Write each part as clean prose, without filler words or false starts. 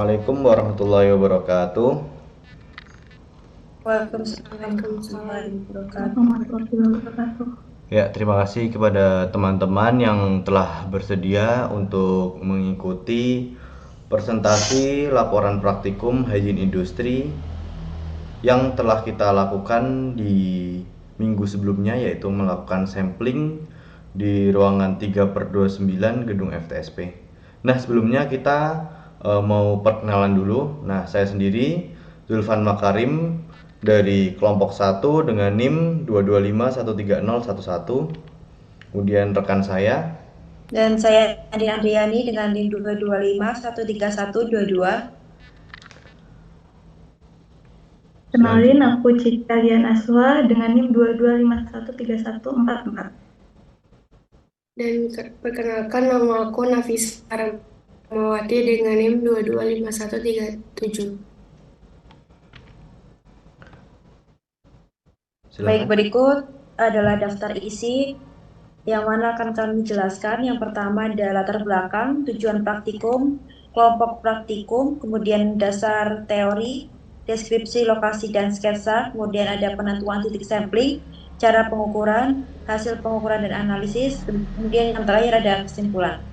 Assalamualaikum warahmatullahi wabarakatuh. Waalaikumsalam Waalaikumsalam warahmatullahi wabarakatuh. warahmatullahi wabarakatuh. Ya, terima kasih kepada teman-teman yang telah bersedia untuk mengikuti presentasi laporan praktikum hygiene industri yang telah kita lakukan di minggu sebelumnya, yaitu melakukan sampling di ruangan 3/29 gedung FTSP. Nah, sebelumnya kita mau perkenalan dulu. Nah, saya sendiri Zulfan Makarim dari kelompok 1 dengan NIM 225130111. Kemudian rekan saya. Dan saya Andi Andriani dengan NIM 225131122. Kenalin, aku Cika Lian Aswa dengan NIM 225131144. Dan perkenalkan, nama aku Nafisa Rahmawati dengan NIM 2251337. Baik, Silakan. berikut adalah daftar isi yang mana akan kami jelaskan. Yang pertama ada latar belakang, tujuan praktikum, kelompok praktikum, kemudian dasar teori, deskripsi lokasi dan sketsa, kemudian ada penentuan titik sampling, cara pengukuran, hasil pengukuran dan analisis, kemudian yang terakhir ada kesimpulan.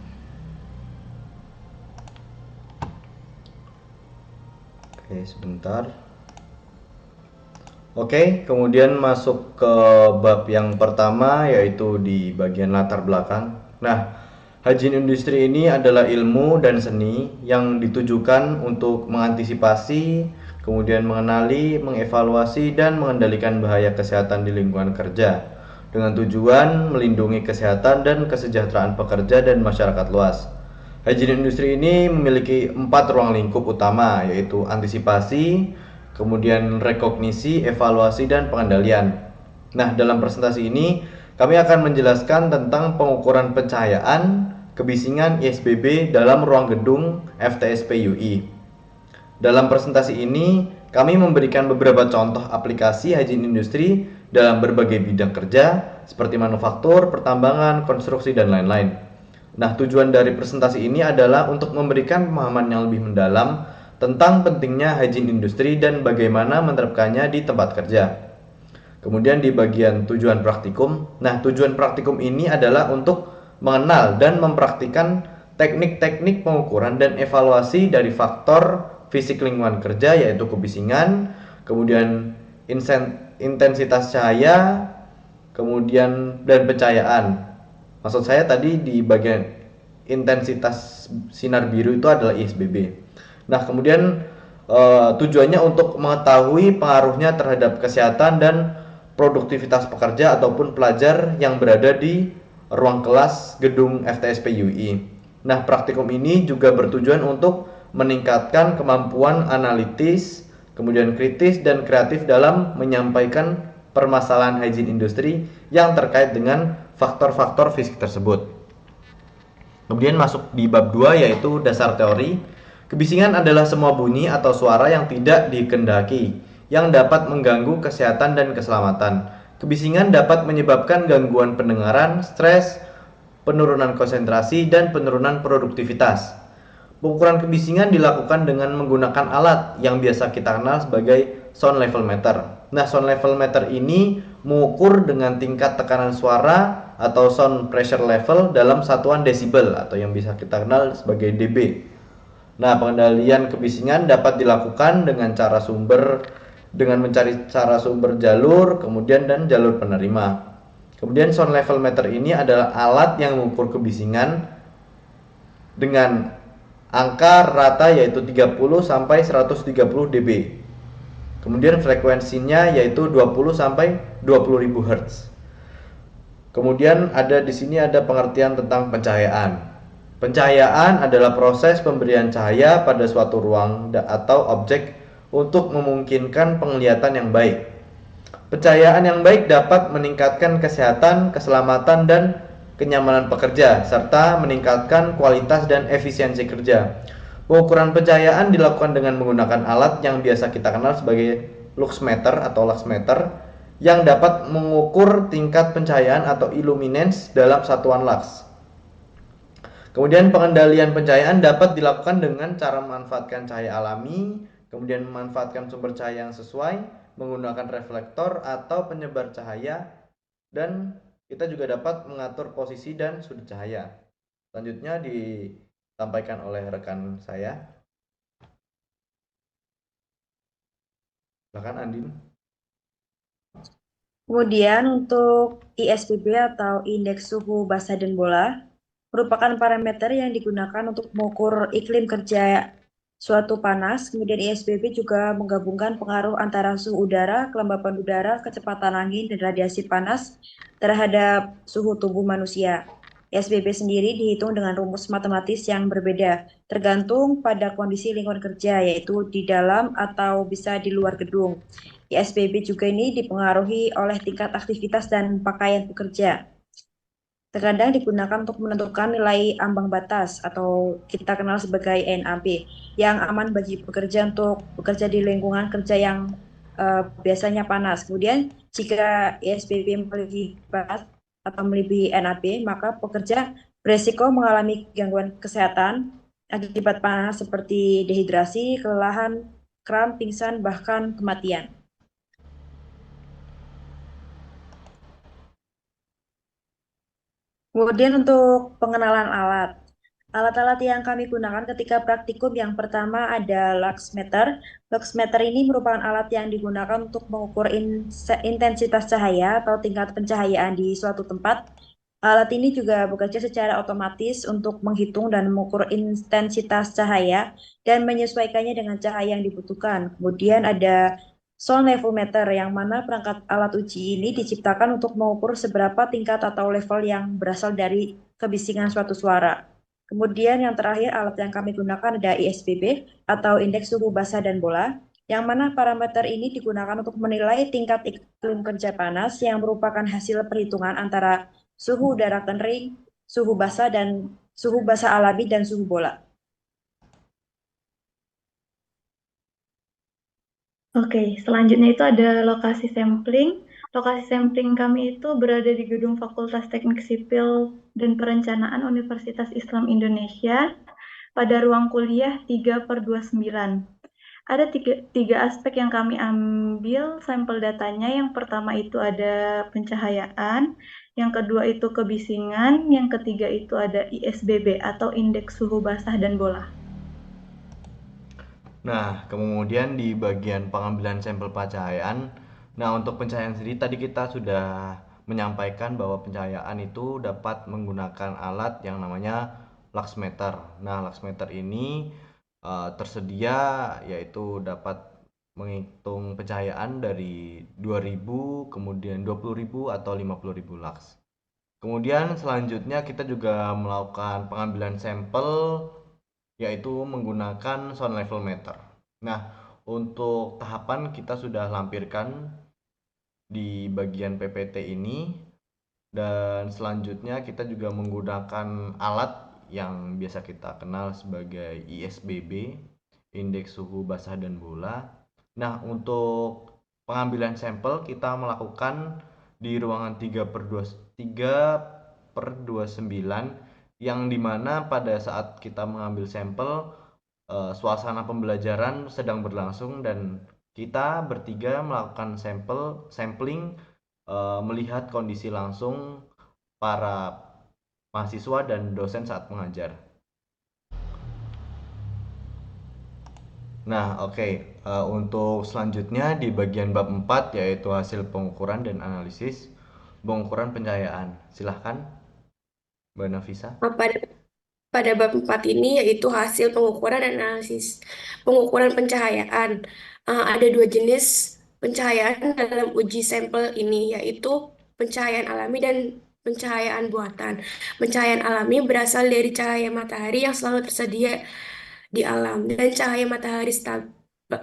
Oke, sebentar. Oke, kemudian masuk ke bab yang pertama, yaitu di bagian latar belakang. Nah, hygiene industri ini adalah ilmu dan seni yang ditujukan untuk mengantisipasi, kemudian mengenali, mengevaluasi, dan mengendalikan bahaya kesehatan di lingkungan kerja dengan tujuan melindungi kesehatan dan kesejahteraan pekerja dan masyarakat luas. Hygiene industri ini memiliki 4 ruang lingkup utama, yaitu antisipasi, kemudian rekognisi, evaluasi, dan pengendalian. Nah, dalam presentasi ini kami akan menjelaskan tentang pengukuran pencahayaan, kebisingan ISBB dalam ruang gedung FTSP UI. Dalam presentasi ini kami memberikan beberapa contoh aplikasi hygiene industri dalam berbagai bidang kerja seperti manufaktur, pertambangan, konstruksi, dan lain-lain. Nah, tujuan dari presentasi ini adalah untuk memberikan pemahaman yang lebih mendalam tentang pentingnya hygiene industri dan bagaimana menerapkannya di tempat kerja. Kemudian di bagian tujuan praktikum, nah tujuan praktikum ini adalah untuk mengenal dan mempraktikkan teknik-teknik pengukuran dan evaluasi dari faktor fisik lingkungan kerja, yaitu kebisingan, kemudian intensitas cahaya, kemudian dan pencahayaan. Maksud saya tadi di bagian intensitas sinar biru itu adalah ISBB. Nah, kemudian tujuannya untuk mengetahui pengaruhnya terhadap kesehatan dan produktivitas pekerja ataupun pelajar yang berada di ruang kelas gedung FTSP UI. Nah, praktikum ini juga bertujuan untuk meningkatkan kemampuan analitis, kemudian kritis dan kreatif dalam menyampaikan permasalahan hygiene industri yang terkait dengan faktor-faktor fisik tersebut. Kemudian masuk di bab 2, yaitu dasar teori. Kebisingan adalah semua bunyi atau suara yang tidak dikehendaki, yang dapat mengganggu kesehatan dan keselamatan. Kebisingan dapat menyebabkan gangguan pendengaran, stres, penurunan konsentrasi, dan penurunan produktivitas. Pengukuran kebisingan dilakukan dengan menggunakan alat yang biasa kita kenal sebagai sound level meter. Nah, sound level meter ini mengukur dengan tingkat tekanan suara atau sound pressure level dalam satuan desibel atau yang bisa kita kenal sebagai dB. Nah, pengendalian kebisingan dapat dilakukan dengan mencari cara sumber jalur, kemudian dan jalur penerima. Kemudian sound level meter ini adalah alat yang mengukur kebisingan dengan angka rata yaitu 30 sampai 130 dB. Kemudian frekuensinya yaitu 20 sampai 20.000 Hz. Kemudian di sini ada pengertian tentang pencahayaan. Pencahayaan adalah proses pemberian cahaya pada suatu ruang atau objek untuk memungkinkan penglihatan yang baik. Pencahayaan yang baik dapat meningkatkan kesehatan, keselamatan, dan kenyamanan pekerja, serta meningkatkan kualitas dan efisiensi kerja. Pengukuran pencahayaan dilakukan dengan menggunakan alat yang biasa kita kenal sebagai luxmeter atau luxmeter, yang dapat mengukur tingkat pencahayaan atau illuminance dalam satuan lux. Kemudian pengendalian pencahayaan dapat dilakukan dengan cara memanfaatkan cahaya alami, kemudian memanfaatkan sumber cahaya yang sesuai, menggunakan reflektor atau penyebar cahaya, dan kita juga dapat mengatur posisi dan sudut cahaya. Selanjutnya disampaikan oleh rekan saya. Silakan Andin. Kemudian untuk ISBB atau Indeks Suhu Basah dan Bola merupakan parameter yang digunakan untuk mengukur iklim kerja suatu panas. Kemudian ISBB juga menggabungkan pengaruh antara suhu udara, kelembapan udara, kecepatan angin, dan radiasi panas terhadap suhu tubuh manusia. ISBB sendiri dihitung dengan rumus matematis yang berbeda, tergantung pada kondisi lingkungan kerja, yaitu di dalam atau bisa di luar gedung. ISBB juga ini dipengaruhi oleh tingkat aktivitas dan pakaian pekerja. Terkadang digunakan untuk menentukan nilai ambang batas atau kita kenal sebagai NAB yang aman bagi pekerja untuk bekerja di lingkungan kerja yang biasanya panas. Kemudian jika ISBB melebihi batas atau melebihi NAB, maka pekerja beresiko mengalami gangguan kesehatan akibat panas seperti dehidrasi, kelelahan, kram, pingsan, bahkan kematian. Kemudian untuk pengenalan alat. Alat-alat yang kami gunakan ketika praktikum yang pertama ada luxmeter. Luxmeter ini merupakan alat yang digunakan untuk mengukur intensitas cahaya atau tingkat pencahayaan di suatu tempat. Alat ini juga bekerja secara otomatis untuk menghitung dan mengukur intensitas cahaya dan menyesuaikannya dengan cahaya yang dibutuhkan. Kemudian ada sound level meter yang mana perangkat alat uji ini diciptakan untuk mengukur seberapa tingkat atau level yang berasal dari kebisingan suatu suara. Kemudian yang terakhir alat yang kami gunakan ada ISBB atau Indeks Suhu Basah dan Bola, yang mana parameter ini digunakan untuk menilai tingkat iklim kerja panas yang merupakan hasil perhitungan antara suhu udara kering, suhu basah alami dan suhu bola. Oke, selanjutnya itu ada lokasi sampling. Lokasi sampling kami itu berada di Gedung Fakultas Teknik Sipil dan Perencanaan Universitas Islam Indonesia pada ruang kuliah 3/29. Ada tiga aspek yang kami ambil sampel datanya. Yang pertama itu ada pencahayaan, yang kedua itu kebisingan, yang ketiga itu ada ISBB atau Indeks Suhu Basah dan Bola. Nah, kemudian di bagian pengambilan sampel pencahayaan, nah untuk pencahayaan sendiri tadi kita sudah menyampaikan bahwa pencahayaan itu dapat menggunakan alat yang namanya luxmeter. Nah, luxmeter ini tersedia yaitu dapat menghitung pencahayaan dari 2000, kemudian 20.000 atau 50.000 lux. Kemudian selanjutnya kita juga melakukan pengambilan sampel yaitu menggunakan sound level meter. Nah, untuk tahapan kita sudah lampirkan di bagian PPT ini dan selanjutnya kita juga menggunakan alat yang biasa kita kenal sebagai ISBB, Indeks Suhu Basah dan Bola. Nah, untuk pengambilan sampel kita melakukan di ruangan 3/29 yang dimana pada saat kita mengambil sampel suasana pembelajaran sedang berlangsung dan kita bertiga melakukan sampling melihat kondisi langsung para mahasiswa dan dosen saat mengajar. Nah, oke. Untuk selanjutnya di bagian bab 4 yaitu hasil pengukuran dan analisis pengukuran pencahayaan. Silahkan, Mbak Nafisa. Pada bab 4 ini yaitu hasil pengukuran dan analisis pengukuran pencahayaan. Ada dua jenis pencahayaan dalam uji sampel ini, yaitu pencahayaan alami dan pencahayaan buatan. Pencahayaan alami berasal dari cahaya matahari yang selalu tersedia di alam, dan cahaya matahari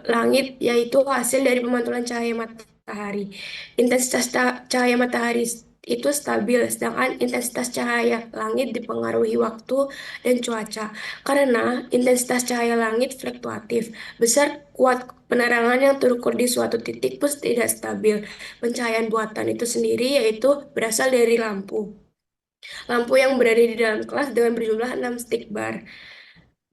langit yaitu hasil dari pemantulan cahaya matahari. Intensitas cahaya matahari itu stabil, sedangkan intensitas cahaya langit dipengaruhi waktu dan cuaca. Karena intensitas cahaya langit fluktuatif, besar kuat penerangan yang terukur di suatu titik pun tidak stabil. Pencahayaan buatan itu sendiri yaitu berasal dari lampu. lampu yang berada di dalam kelas dengan berjumlah 6 stick bar.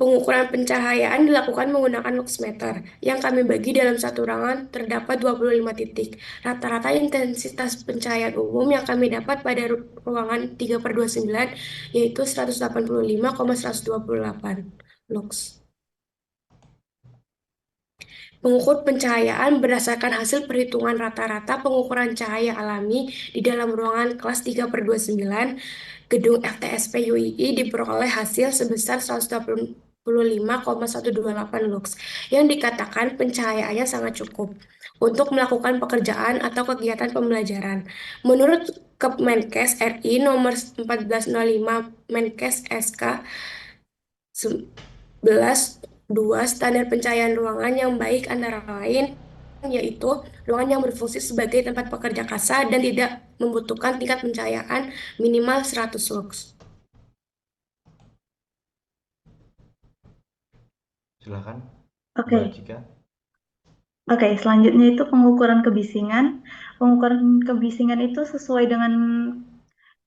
Pengukuran pencahayaan dilakukan menggunakan luxmeter, yang kami bagi dalam satu ruangan terdapat 25 titik. Rata-rata intensitas pencahayaan umum yang kami dapat pada ruangan 3/29 yaitu 185,128 lux. Mengukur pencahayaan berdasarkan hasil perhitungan rata-rata pengukuran cahaya alami di dalam ruangan kelas 3/29 gedung FTSP UII diperoleh hasil sebesar 125,128 lux, yang dikatakan pencahayaannya sangat cukup untuk melakukan pekerjaan atau kegiatan pembelajaran. Menurut Kemenkes RI nomor 1405 Menkes SK 11.2, standar pencahayaan ruangan yang baik antara lain yaitu ruangan yang berfungsi sebagai tempat pekerja kasar dan tidak membutuhkan tingkat pencahayaan minimal 100 lux. Silakan, Oke. Mbak Cika. Oke, selanjutnya itu pengukuran kebisingan. Pengukuran kebisingan itu sesuai dengan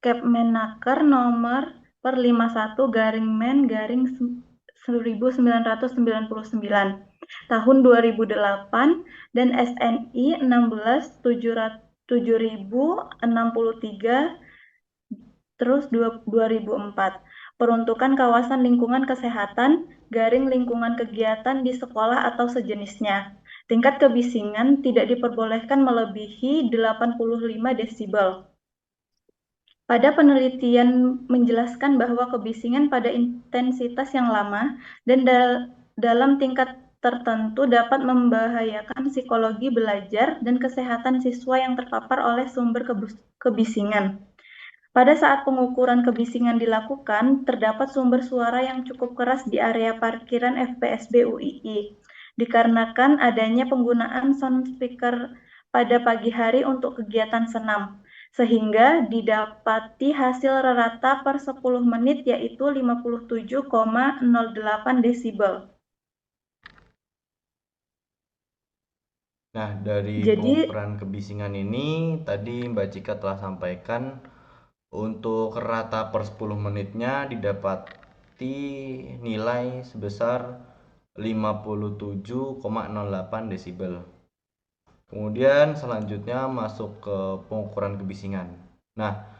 Kepmenaker nomor per 51/Men/1999 tahun 2008 dan SNI 16/7063 terus 2004. Peruntukan kawasan lingkungan kesehatan lingkungan kegiatan di sekolah atau sejenisnya. Tingkat kebisingan tidak diperbolehkan melebihi 85 desibel. Pada penelitian menjelaskan bahwa kebisingan pada intensitas yang lama dan dalam tingkat tertentu dapat membahayakan psikologi belajar dan kesehatan siswa yang terpapar oleh sumber kebisingan. Pada saat pengukuran kebisingan dilakukan, terdapat sumber suara yang cukup keras di area parkiran FPSB UII, dikarenakan adanya penggunaan sound speaker pada pagi hari untuk kegiatan senam, sehingga didapati hasil rata per 10 menit yaitu 57,08 desibel. Nah, dari Jadi, pengukuran kebisingan ini tadi Mbak Cika telah sampaikan untuk rata per 10 menitnya didapati nilai sebesar 57,08 desibel. Kemudian selanjutnya masuk ke pengukuran kebisingan. Nah,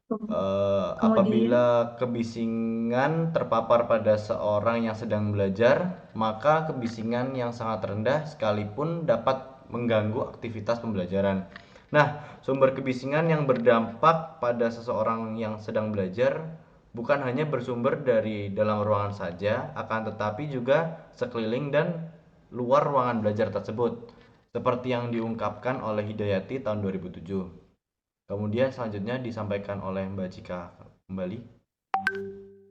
kemudian apabila kebisingan terpapar pada seorang yang sedang belajar, maka kebisingan yang sangat rendah sekalipun dapat mengganggu aktivitas pembelajaran. Nah, sumber kebisingan yang berdampak pada seseorang yang sedang belajar bukan hanya bersumber dari dalam ruangan saja, akan tetapi juga sekeliling dan luar ruangan belajar tersebut, seperti yang diungkapkan oleh Hidayati tahun 2007. Kemudian selanjutnya disampaikan oleh Mbak Cika kembali.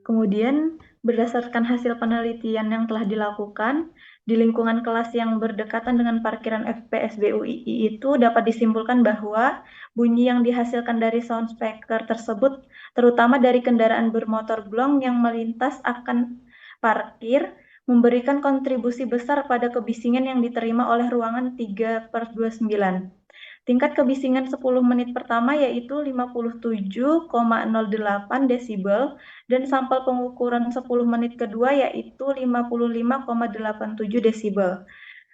Kemudian, berdasarkan hasil penelitian yang telah dilakukan, di lingkungan kelas yang berdekatan dengan parkiran FPSB UII itu dapat disimpulkan bahwa bunyi yang dihasilkan dari sound speaker tersebut, terutama dari kendaraan bermotor blong yang melintas akan parkir, memberikan kontribusi besar pada kebisingan yang diterima oleh ruangan 3/29. Tingkat kebisingan 10 menit pertama yaitu 57,08 desibel dan sampel pengukuran 10 menit kedua yaitu 55,87 desibel.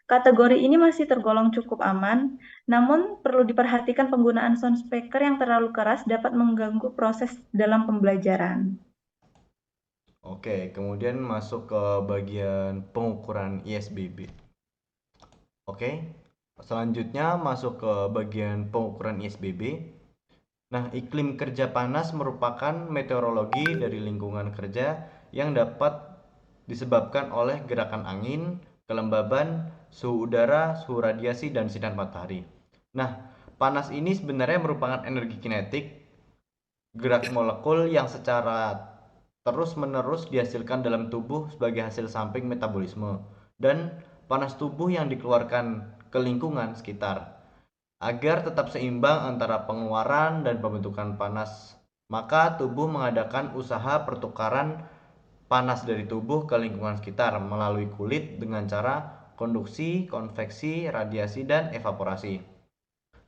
Kategori ini masih tergolong cukup aman, namun perlu diperhatikan penggunaan sound speaker yang terlalu keras dapat mengganggu proses dalam pembelajaran. Oke, kemudian masuk ke bagian pengukuran ISBB. Oke, selanjutnya masuk ke bagian pengukuran ISBB. Nah, iklim kerja panas merupakan meteorologi dari lingkungan kerja yang dapat disebabkan oleh gerakan angin, kelembaban, suhu udara, suhu radiasi, dan sinar matahari. Nah, panas ini sebenarnya merupakan energi kinetik, gerak molekul yang secara terus-menerus dihasilkan dalam tubuh sebagai hasil samping metabolisme, dan panas tubuh yang dikeluarkan ke lingkungan sekitar agar tetap seimbang antara pengeluaran dan pembentukan panas. Maka tubuh mengadakan usaha pertukaran panas dari tubuh ke lingkungan sekitar melalui kulit dengan cara konduksi, konveksi, radiasi, dan evaporasi.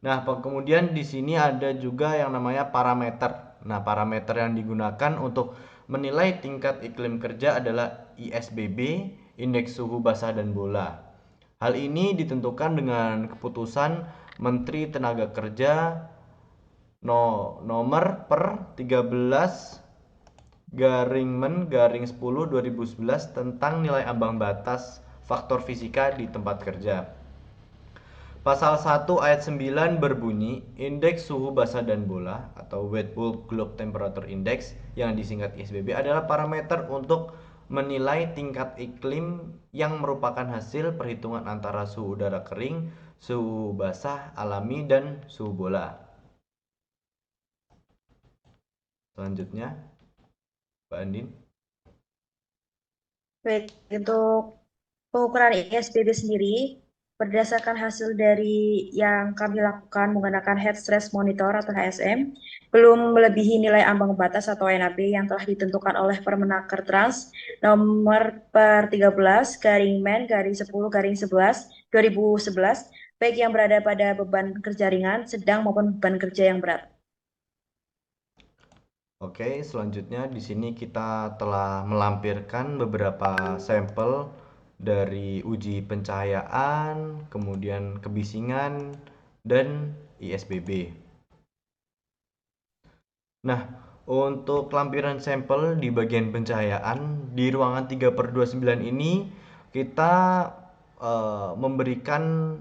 Nah, kemudian di sini ada juga yang namanya parameter Nah, parameter yang digunakan untuk menilai tingkat iklim kerja adalah ISBB, Indeks Suhu Basah dan Bola. Hal ini ditentukan dengan keputusan Menteri Tenaga Kerja nomor per 13 garing men garing 10 2011 tentang nilai ambang batas faktor fisika di tempat kerja. Pasal 1 ayat 9 berbunyi, indeks suhu basah dan bola atau Wet Bulb Globe Temperature Index yang disingkat ISBB adalah parameter untuk menilai tingkat iklim yang merupakan hasil perhitungan antara suhu udara kering, suhu basah alami, dan suhu bola. Selanjutnya, Mbak Andin. Baik, untuk pengukuran ISBB sendiri, berdasarkan hasil dari yang kami lakukan menggunakan Heat Stress Monitor atau HSM, belum melebihi nilai ambang batas atau NAB yang telah ditentukan oleh Permenaker Trans nomor per 13 garing men garing 10 garing 11 2011, baik yang berada pada beban kerja ringan, sedang maupun beban kerja yang berat. Oke, selanjutnya di sini kita telah melampirkan beberapa sampel dari uji pencahayaan, kemudian kebisingan, dan ISBB. Nah, untuk lampiran sampel di bagian pencahayaan di ruangan 3/29 ini kita memberikan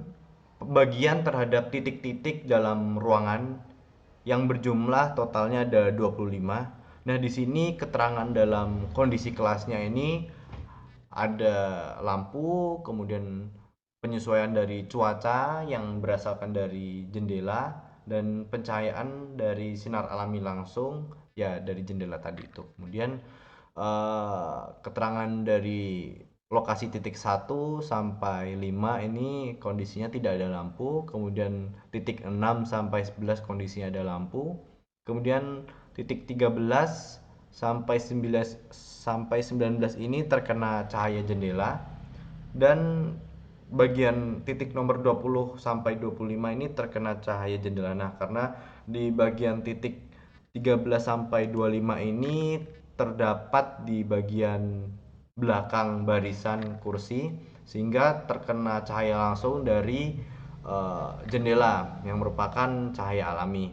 pembagian terhadap titik-titik dalam ruangan yang berjumlah totalnya ada 25. Nah, di sini keterangan dalam kondisi kelasnya ini ada lampu, kemudian penyesuaian dari cuaca yang berasalkan dari jendela, dan pencahayaan dari sinar alami langsung ya dari jendela tadi itu. Kemudian keterangan dari lokasi titik 1 sampai 5 ini kondisinya tidak ada lampu, kemudian titik 6 sampai 11 kondisinya ada lampu, kemudian titik 13 sampai 19 ini terkena cahaya jendela, dan bagian titik nomor 20 sampai 25 ini terkena cahaya jendela. Nah, karena di bagian titik 13 sampai 25 ini terdapat di bagian belakang barisan kursi sehingga terkena cahaya langsung dari jendela yang merupakan cahaya alami.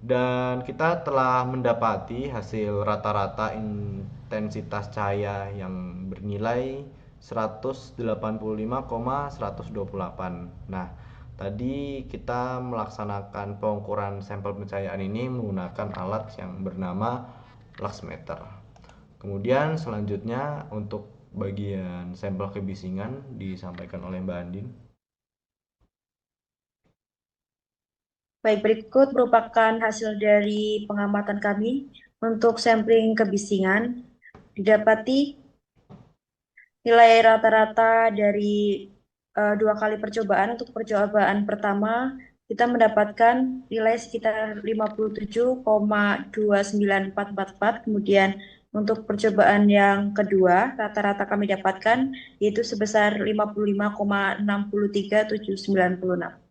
Dan kita telah mendapati hasil rata-rata intensitas cahaya yang bernilai 185,128. Nah, tadi kita melaksanakan pengukuran sampel pencahayaan ini menggunakan alat yang bernama luxmeter. Kemudian selanjutnya untuk bagian sampel kebisingan disampaikan oleh Mbak Andin. Baik, berikut merupakan hasil dari pengamatan kami untuk sampling kebisingan. Didapati nilai rata-rata dari dua kali percobaan. Untuk percobaan pertama, kita mendapatkan nilai sekitar 57,29444. Kemudian untuk percobaan yang kedua, rata-rata kami dapatkan yaitu sebesar 55,63796.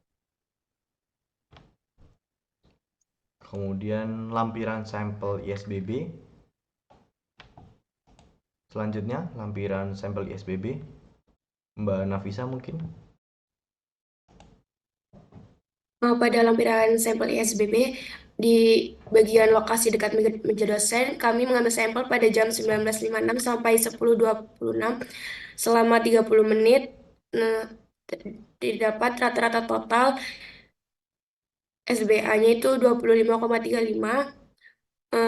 Kemudian lampiran sampel ISBB. Selanjutnya lampiran sampel ISBB. Mbak Nafisa mungkin. Pada lampiran sampel ISBB di bagian lokasi dekat meja dosen, kami mengambil sampel pada jam 19.56 sampai 10.26 selama 30 menit. Nah, didapat rata-rata total SBA-nya itu 25,35,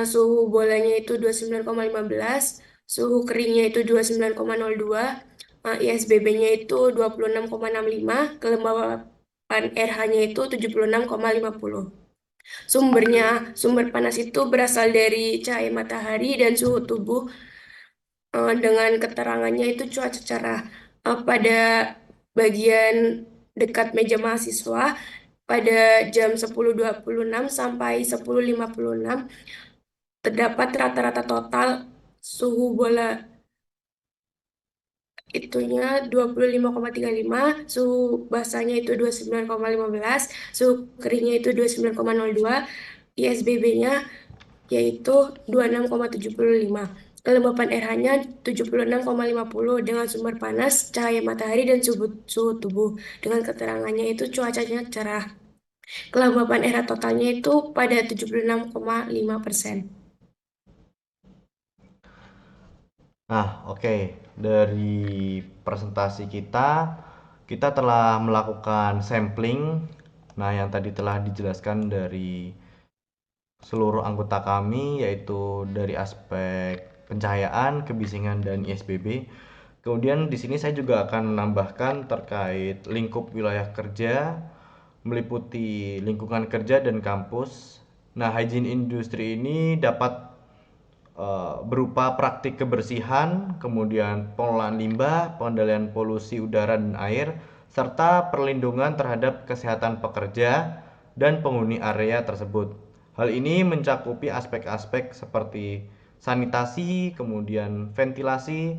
suhu bolanya itu 29,15, suhu keringnya itu 29,02, ISBB-nya itu 26,65, kelembapan RH-nya itu 76,50. Sumber panas itu berasal dari cahaya matahari dan suhu tubuh, dengan keterangannya itu cuaca cerah. Pada bagian dekat meja mahasiswa pada jam 10.26 sampai 10.56 terdapat rata-rata total suhu bola itunya 25,35, suhu basahnya itu 29,15, suhu keringnya itu 29,02, ISBB-nya yaitu 26,75. Kelembapan RH-nya 76,50 dengan sumber panas, cahaya matahari, dan suhu tubuh. Dengan keterangannya itu cuacanya cerah. Kelembapan RH totalnya itu pada 76,5%. Nah, oke. Dari presentasi kita telah melakukan sampling. Nah, yang tadi telah dijelaskan dari seluruh anggota kami, yaitu dari aspek pencahayaan, kebisingan, dan ISBB. Kemudian di sini saya juga akan menambahkan terkait lingkup wilayah kerja, meliputi lingkungan kerja dan kampus. Nah, hygiene industri ini dapat berupa praktik kebersihan, kemudian pengelolaan limbah, pengendalian polusi udara dan air, serta perlindungan terhadap kesehatan pekerja dan penghuni area tersebut. Hal ini mencakupi aspek-aspek seperti sanitasi, kemudian ventilasi,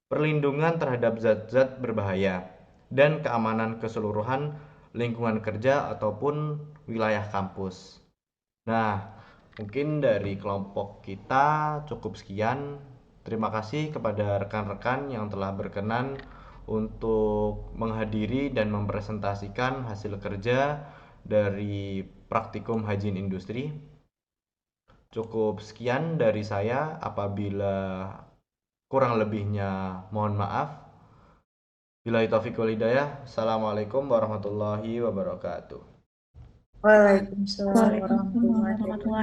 perlindungan terhadap zat-zat berbahaya, dan keamanan keseluruhan lingkungan kerja ataupun wilayah kampus. Nah, mungkin dari kelompok kita cukup sekian. Terima kasih kepada rekan-rekan yang telah berkenan untuk menghadiri dan mempresentasikan hasil kerja dari praktikum hygiene industri. Cukup sekian dari saya. Apabila kurang lebihnya mohon maaf. Billahi taufiq wal hidayah. Assalamualaikum warahmatullahi wabarakatuh. Waalaikumsalam Waalaikumsalam warahmatullahi wabarakatuh. warahmatullahi